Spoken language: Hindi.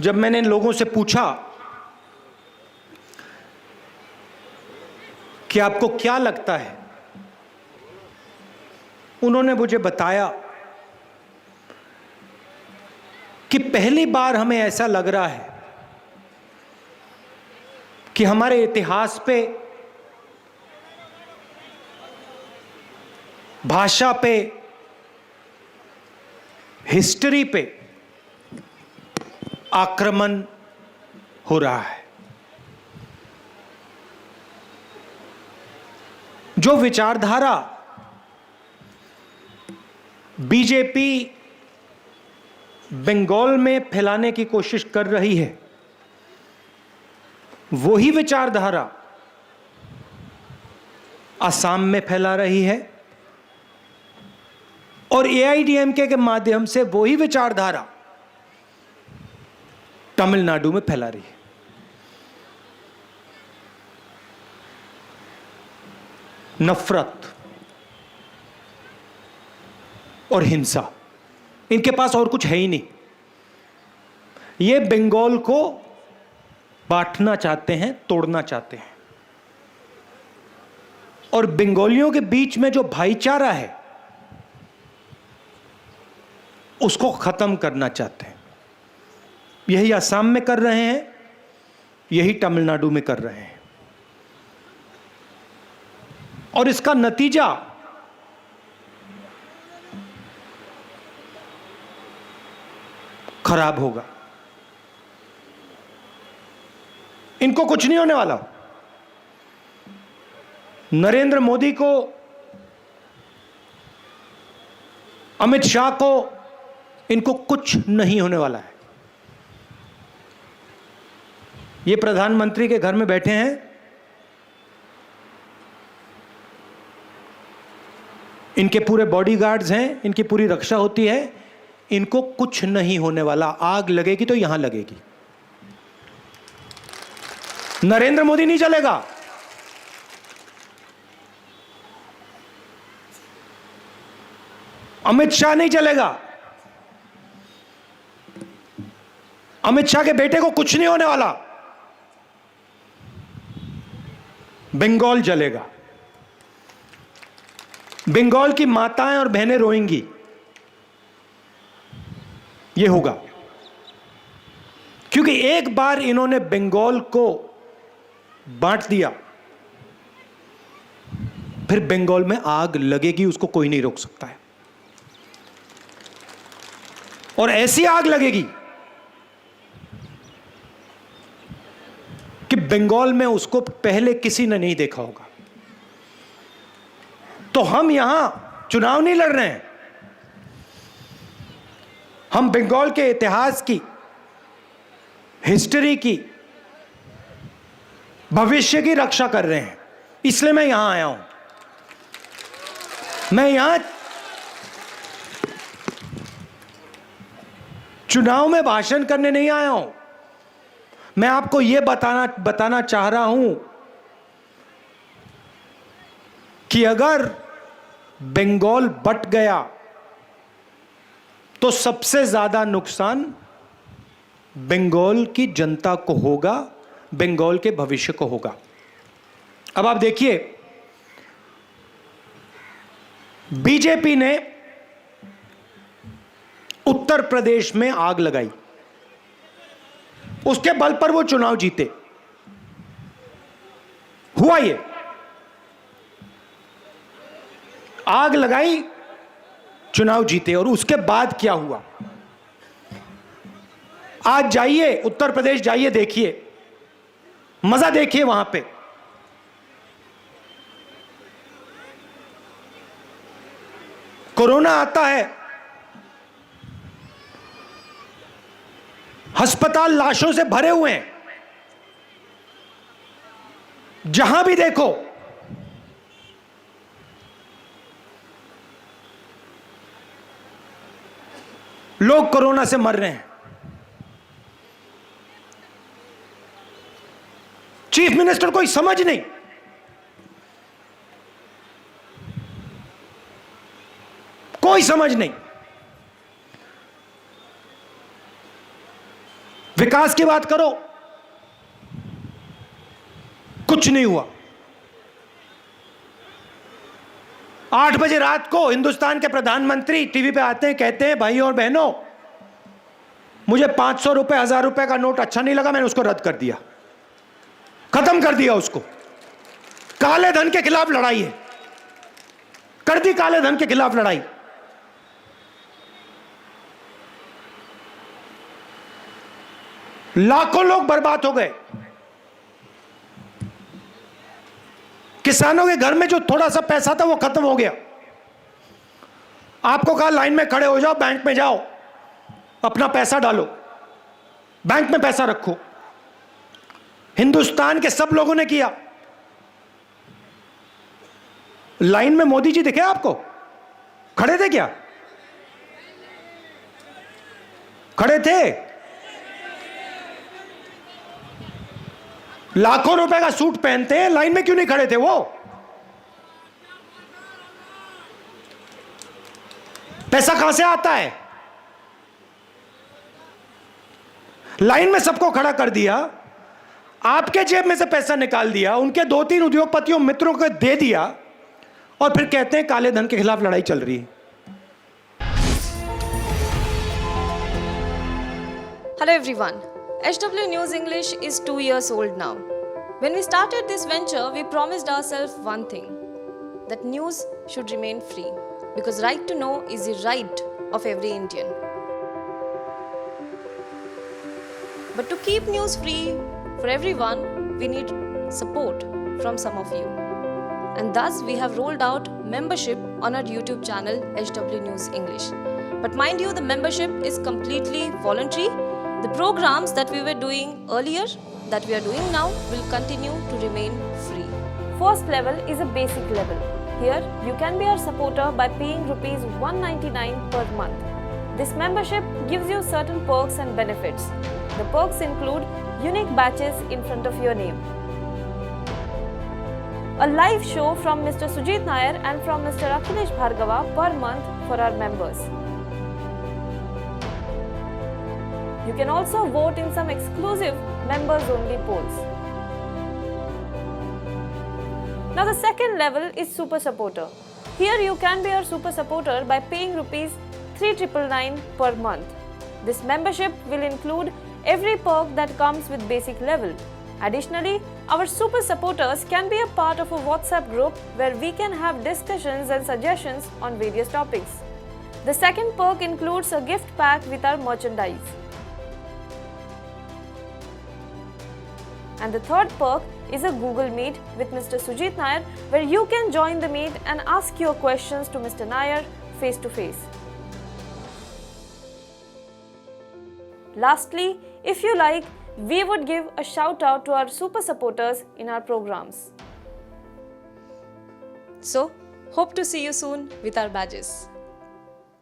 जब मैंने लोगों से पूछा कि आपको क्या लगता है, उन्होंने मुझे बताया कि पहली बार हमें ऐसा लग रहा है कि हमारे इतिहास पे, भाषा पे, हिस्ट्री पे आक्रमण हो रहा है। जो विचारधारा बीजेपी बंगाल में फैलाने की कोशिश कर रही है, वही विचारधारा असम में फैला रही है और एआईडीएमके के माध्यम से वही विचारधारा तमिलनाडु में फैला रही है। नफरत और हिंसा, इनके पास और कुछ है ही नहीं। ये बंगाल को बांटना चाहते हैं, तोड़ना चाहते हैं, और बंगालियों के बीच में जो भाईचारा है उसको खत्म करना चाहते हैं। यही असम में कर रहे हैं, यही तमिलनाडु में कर रहे हैं, और इसका नतीजा खराब होगा। इनको कुछ नहीं होने वाला। नरेंद्र मोदी को, अमित शाह को, इनको कुछ नहीं होने वाला है। ये प्रधानमंत्री के घर में बैठे हैं, इनके पूरे बॉडीगार्ड्स हैं, इनकी पूरी रक्षा होती है, इनको कुछ नहीं होने वाला। आग लगेगी तो यहां लगेगी, नरेंद्र मोदी नहीं चलेगा। अमित शाह नहीं चलेगा। अमित शाह के बेटे को कुछ नहीं होने वाला। बंगाल जलेगा। बंगाल की माताएं और बहनें रोएंगी। यह होगा क्योंकि एक बार इन्होंने बंगाल को बांट दिया, फिर बंगाल में आग लगेगी, उसको कोई नहीं रोक सकता है। और ऐसी आग लगेगी कि बंगाल में उसको पहले किसी ने नहीं देखा होगा। तो हम यहां चुनाव नहीं लड़ रहे हैं, हम बंगाल के इतिहास की, हिस्ट्री की, भविष्य की रक्षा कर रहे हैं। इसलिए मैं यहां आया हूं। मैं यहां चुनाव में भाषण करने नहीं आया हूं। मैं आपको यह बताना चाह रहा हूं कि अगर बंगाल बट गया तो सबसे ज्यादा नुकसान बंगाल की जनता को होगा, बंगाल के भविष्य को होगा। अब आप देखिए, बीजेपी ने उत्तर प्रदेश में आग लगाई, उसके बल पर वो चुनाव जीते। हुआ ये, आग लगाई, चुनाव जीते। और उसके बाद क्या हुआ? आज जाइए उत्तर प्रदेश, जाइए, देखिए, मजा देखिए। वहां पे कोरोना आता है, अस्पताल लाशों से भरे हुए हैं। जहां भी देखो लोग कोरोना से मर रहे हैं। चीफ मिनिस्टर कोई समझ नहीं, कोई समझ नहीं। विकास की बात करो, कुछ नहीं हुआ। 8 बजे रात को हिंदुस्तान के प्रधानमंत्री टीवी पे आते हैं, कहते हैं भाइयों और बहनों, मुझे 500 रुपए 1000 रुपए का नोट अच्छा नहीं लगा, मैंने उसको रद्द कर दिया, खत्म कर दिया उसको। काले धन के खिलाफ लड़ाई है, कर दी काले धन के खिलाफ लड़ाई। लाखों लोग बर्बाद हो गए। किसानों के घर में जो थोड़ा सा पैसा था वो खत्म हो गया। आपको कहा लाइन में खड़े हो जाओ, बैंक में जाओ, अपना पैसा डालो, बैंक में पैसा रखो। हिंदुस्तान के सब लोगों ने किया। लाइन में मोदी जी दिखे आपको? खड़े थे क्या? खड़े थे। लाखों रुपए का सूट पहनते हैं, लाइन में क्यों नहीं खड़े थे वो? पैसा कहां से आता है? लाइन में सबको खड़ा कर दिया, आपके जेब में से पैसा निकाल दिया, उनके 2-3 उद्योगपतियों मित्रों को दे दिया, और फिर कहते हैं काले धन के खिलाफ लड़ाई चल रही है। Hello everyone. HW News English is 2 years old now. When we started this venture, we promised ourselves one thing, that news should remain free, because right to know is the right of every Indian. But to keep news free for everyone, we need support from some of you. And thus we have rolled out membership on our YouTube channel HW News English. But mind you, the membership is completely voluntary. The programs that we were doing earlier, that we are doing now, will continue to remain free. First level is a basic level. Here, you can be our supporter by paying rupees 199 per month. This membership gives you certain perks and benefits. The perks include unique badges in front of your name, a live show from Mr. Sujit Nair and from Mr. Akhilesh Bhargava per month for our members. You can also vote in some exclusive members-only polls. Now the second level is Super Supporter. Here you can be our Super Supporter by paying rupees 3,999 per month. This membership will include every perk that comes with basic level. Additionally, our Super Supporters can be a part of a WhatsApp group where we can have discussions and suggestions on various topics. The second perk includes a gift pack with our merchandise. And the third perk is a Google Meet with Mr. Sujit Nair, where you can join the meet and ask your questions to Mr. Nair face to face. Lastly, if you like, we would give a shout out to our super supporters in our programs. So, hope to see you soon with our badges.